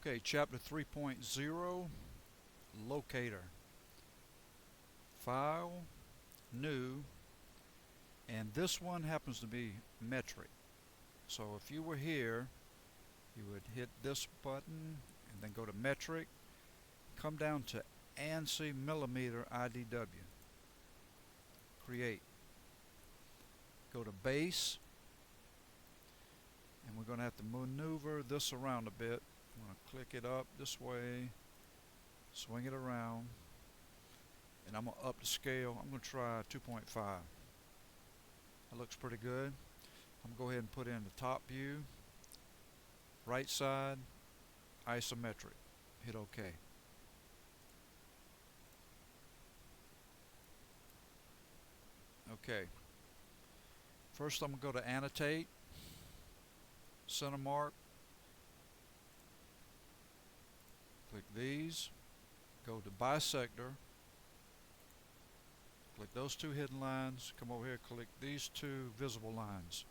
Okay, chapter 3.0, Locator. File, new, and this one happens to be metric. So if you were here, you would hit this button and then go to metric, come down to ANSI millimeter IDW, create. Go to base, and we're going to have to maneuver this around a bit. I'm going to click it up this way, swing it around, and I'm going to up the scale. I'm going to try 2.5. That looks pretty good. I'm going to go ahead and put in the top view, right side, isometric. Hit OK. Okay. First I'm going to go to annotate, center mark, click these, go to bisector, click those two hidden lines, come over here, click these two visible lines.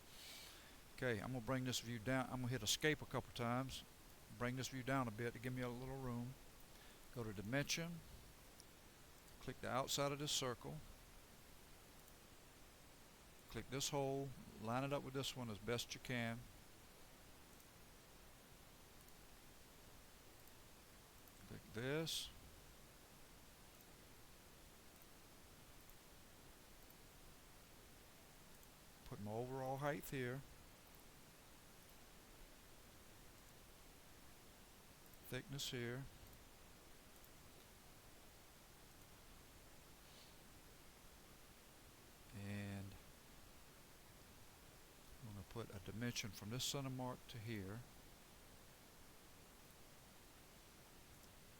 Okay, I'm going to bring this view down. I'm going to hit escape a couple times, bring this view down a bit to give me a little room. Go to dimension, click the outside of this circle, click this hole, line it up with this one as best you can. Click this. Put my overall height here. Thickness here. And I'm going to put a dimension from this center mark to here.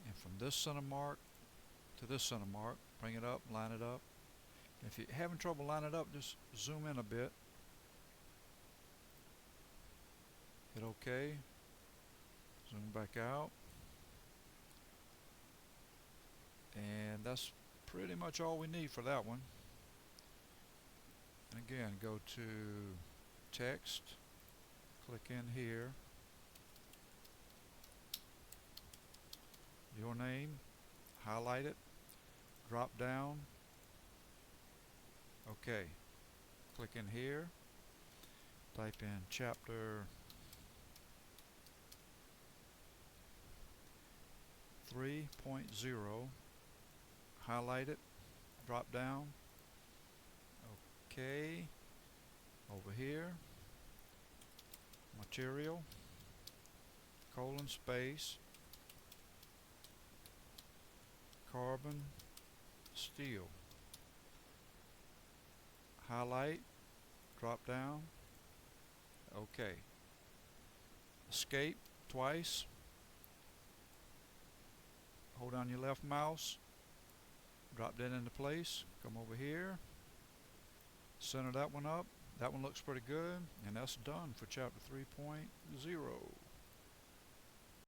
And from this center mark to this center mark, bring it up, line it up. If you're having trouble lining it up, just zoom in a bit. Hit OK. Zoom back out. And that's pretty much all we need for that one. And again, go to text, click in here, your name, highlight it, drop down, OK. Click in here, type in chapter 3.0, highlight it, drop down, OK. Over here, material, colon space, carbon steel. Highlight, drop down, OK. Escape twice. Hold down your left mouse, drop that into place, come over here, center that one up. That one looks pretty good, and that's done for chapter 3.0.